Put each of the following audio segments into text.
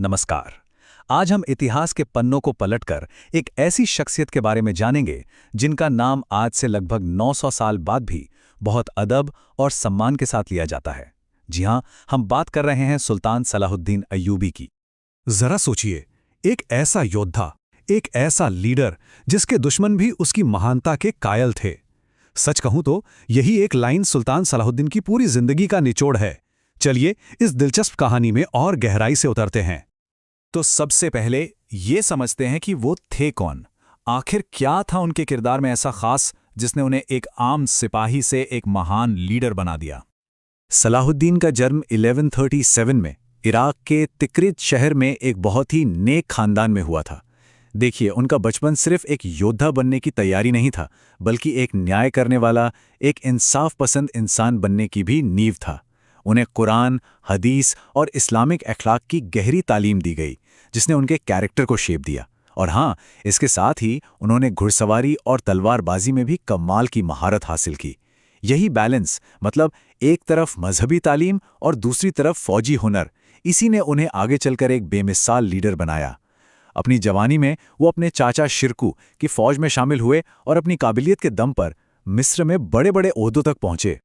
नमस्कार। आज हम इतिहास के पन्नों को पलटकर एक ऐसी शख्सियत के बारे में जानेंगे जिनका नाम आज से लगभग 900 साल बाद भी बहुत अदब और सम्मान के साथ लिया जाता है। जी हां, हम बात कर रहे हैं सुल्तान सलाहुद्दीन अय्यूबी की। जरा सोचिए, एक ऐसा योद्धा, एक ऐसा लीडर जिसके दुश्मन भी उसकी महानता के कायल थे। सच कहूं तो यही एक लाइन सुल्तान सलाहुद्दीन की पूरी जिंदगी का निचोड़ है। चलिए इस दिलचस्प कहानी में और गहराई से उतरते हैं। तो सबसे पहले ये समझते हैं कि वो थे कौन। आखिर क्या था उनके किरदार में ऐसा खास जिसने उन्हें एक आम सिपाही से एक महान लीडर बना दिया। सलाहुद्दीन का जन्म 1137 में इराक के तिक्रित शहर में एक बहुत ही नेक खानदान में हुआ था। देखिए, उनका बचपन सिर्फ एक योद्धा बनने की तैयारी नहीं था, बल्कि एक न्याय करने वाला, एक इंसाफ पसंद इंसान बनने की भी नींव था। उन्हें कुरान, हदीस और इस्लामिक अखलाक की गहरी तालीम दी गई, जिसने उनके कैरेक्टर को शेप दिया। और हाँ, इसके साथ ही उन्होंने घुड़सवारी और तलवारबाजी में भी कमाल की महारत हासिल की। यही बैलेंस, मतलब एक तरफ मजहबी तालीम और दूसरी तरफ फौजी हुनर, इसी ने उन्हें आगे चलकर एक बेमिसाल लीडर बनाया। अपनी जवानी में वो अपने चाचा शिरकू की फौज में शामिल हुए और अपनी काबिलियत के दम पर मिस्र में बड़े बड़े ओहदों तक पहुंचे।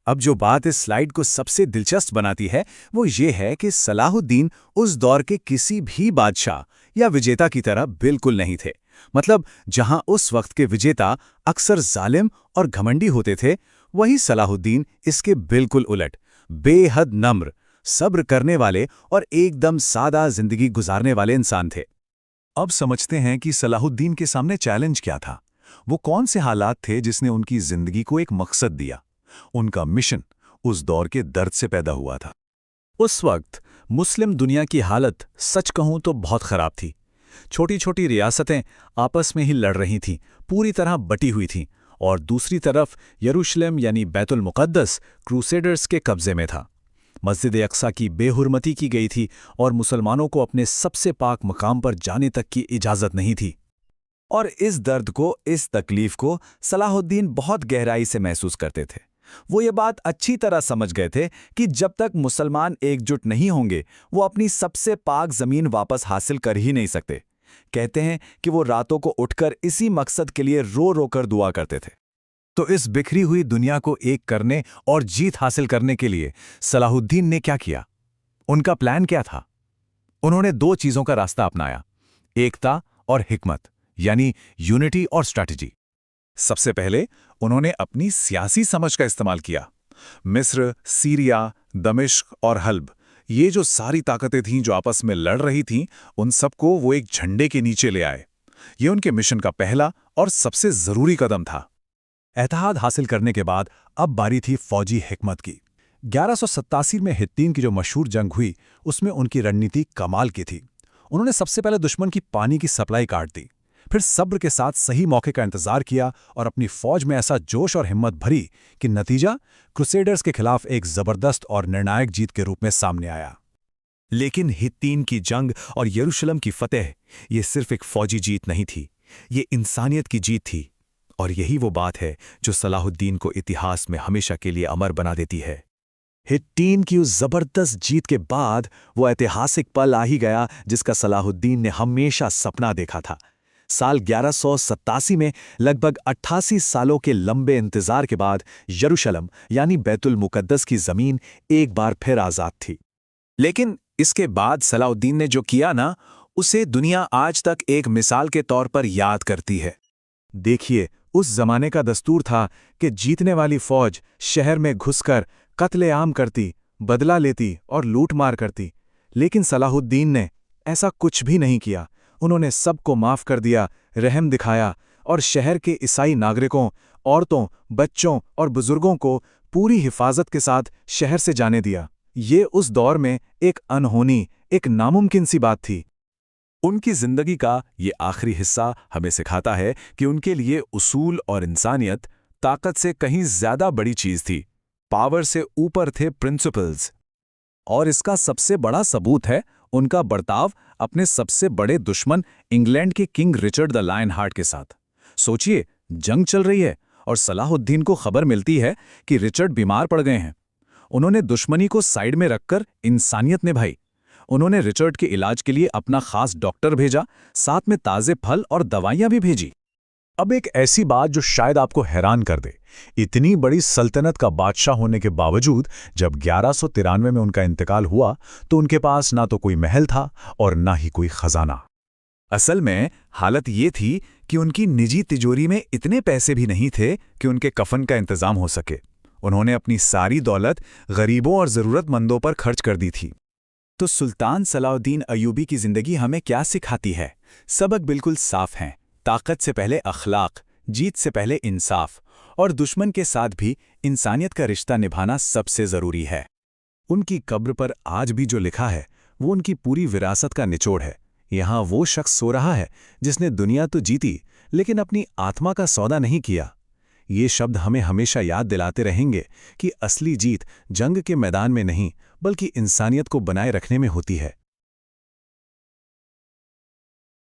अब जो बात इस स्लाइड को सबसे दिलचस्प बनाती है वो ये है कि सलाहुद्दीन उस दौर के किसी भी बादशाह या विजेता की तरह बिल्कुल नहीं थे। मतलब जहां उस वक्त के विजेता अक्सर जालिम और घमंडी होते थे, वही सलाहुद्दीन इसके बिल्कुल उलट, बेहद नम्र, सब्र करने वाले और एकदम सादा जिंदगी गुजारने वाले इंसान थे। अब समझते हैं कि सलाहुद्दीन के सामने चैलेंज क्या था। वो कौन से हालात थे जिसने उनकी जिंदगी को एक मकसद दिया। उनका मिशन उस दौर के दर्द से पैदा हुआ था। उस वक्त मुस्लिम दुनिया की हालत सच कहूं तो बहुत खराब थी। छोटी छोटी रियासतें आपस में ही लड़ रही थीं, पूरी तरह बटी हुई थीं, और दूसरी तरफ यरूशलेम यानी बैतुल मुक़द्दस क्रूसेडर्स के कब्जे में था। मस्जिद अक्सा की बेहुरमती की गई थी और मुसलमानों को अपने सबसे पाक मकाम पर जाने तक की इजाज़त नहीं थी। और इस दर्द को, इस तकलीफ को सलाहुद्दीन बहुत गहराई से महसूस करते थे। वो ये बात अच्छी तरह समझ गए थे कि जब तक मुसलमान एकजुट नहीं होंगे, वो अपनी सबसे पाक जमीन वापस हासिल कर ही नहीं सकते। कहते हैं कि वो रातों को उठकर इसी मकसद के लिए रो रो कर दुआ करते थे। तो इस बिखरी हुई दुनिया को एक करने और जीत हासिल करने के लिए सलाहुद्दीन ने क्या किया? उनका प्लान क्या था? उन्होंने दो चीजों का रास्ता अपनाया, एकता और हिकमत, यानी यूनिटी और स्ट्रैटेजी। सबसे पहले उन्होंने अपनी सियासी समझ का इस्तेमाल किया। मिस्र, सीरिया, दमिश्क और हल्ब, ये जो सारी ताकतें थीं जो आपस में लड़ रही थीं, उन सबको वो एक झंडे के नीचे ले आए। ये उनके मिशन का पहला और सबसे जरूरी कदम था। एतहाद हासिल करने के बाद अब बारी थी फौजी हिकमत की। 1187 में हित्तीन की जो मशहूर जंग हुई, उसमें उनकी रणनीति कमाल की थी। उन्होंने सबसे पहले दुश्मन की पानी की सप्लाई काट दी, फिर सब्र के साथ सही मौके का इंतजार किया और अपनी फौज में ऐसा जोश और हिम्मत भरी कि नतीजा क्रूसेडर्स के खिलाफ एक जबरदस्त और निर्णायक जीत के रूप में सामने आया। लेकिन हित्तीन की जंग और यरूशलेम की फतेह, ये सिर्फ एक फौजी जीत नहीं थी, ये इंसानियत की जीत थी। और यही वो बात है जो सलाहुद्दीन को इतिहास में हमेशा के लिए अमर बना देती है। हित्तीन की उस जबरदस्त जीत के बाद वो ऐतिहासिक पल आ ही गया जिसका सलाहुद्दीन ने हमेशा सपना देखा था। साल 1187 में लगभग 88 सालों के लंबे इंतजार के बाद यरूशलेम यानी बैतुल मुक़द्दस की जमीन एक बार फिर आजाद थी। लेकिन इसके बाद सलाहुद्दीन ने जो किया ना, उसे दुनिया आज तक एक मिसाल के तौर पर याद करती है। देखिए, उस जमाने का दस्तूर था कि जीतने वाली फौज शहर में घुसकर कत्लेआम करती, बदला लेती और लूटमार करती। लेकिन सलाहुद्दीन ने ऐसा कुछ भी नहीं किया। उन्होंने सबको माफ कर दिया, रहम दिखाया और शहर के ईसाई नागरिकों, औरतों, बच्चों और बुजुर्गों को पूरी हिफाजत के साथ शहर से जाने दिया। ये उस दौर में एक अनहोनी, एक नामुमकिन सी बात थी। उनकी जिंदगी का ये आखिरी हिस्सा हमें सिखाता है कि उनके लिए उसूल और इंसानियत ताकत से कहीं ज्यादा बड़ी चीज थी। पावर से ऊपर थे प्रिंसिपल्स। और इसका सबसे बड़ा सबूत है उनका बर्ताव अपने सबसे बड़े दुश्मन इंग्लैंड के king Richard the lionheart के साथ। सोचिए, जंग चल रही है और सलाहुद्दीन को खबर मिलती है कि रिचर्ड बीमार पड़ गए हैं। उन्होंने दुश्मनी को साइड में रखकर इंसानियत निभाई। उन्होंने रिचर्ड के इलाज के लिए अपना खास डॉक्टर भेजा, साथ में ताज़े फल और दवाइयां भी भेजी। अब एक ऐसी बात जो शायद आपको हैरान कर दे, इतनी बड़ी सल्तनत का बादशाह होने के बावजूद जब 1193 में उनका इंतकाल हुआ तो उनके पास ना तो कोई महल था और ना ही कोई खजाना। असल में हालत ये थी कि उनकी निजी तिजोरी में इतने पैसे भी नहीं थे कि उनके कफन का इंतजाम हो सके। उन्होंने अपनी सारी दौलत गरीबों और ज़रूरतमंदों पर खर्च कर दी थी। तो सुल्तान सलाउद्दीन अयूबी की ज़िंदगी हमें क्या सिखाती है? सबक बिल्कुल साफ हैं। ताकत से पहले अखलाक, जीत से पहले इंसाफ, और दुश्मन के साथ भी इंसानियत का रिश्ता निभाना सबसे ज़रूरी है। उनकी कब्र पर आज भी जो लिखा है वो उनकी पूरी विरासत का निचोड़ है। यहाँ वो शख्स सो रहा है जिसने दुनिया तो जीती लेकिन अपनी आत्मा का सौदा नहीं किया। ये शब्द हमें हमेशा याद दिलाते रहेंगे कि असली जीत जंग के मैदान में नहीं बल्कि इंसानियत को बनाए रखने में होती है।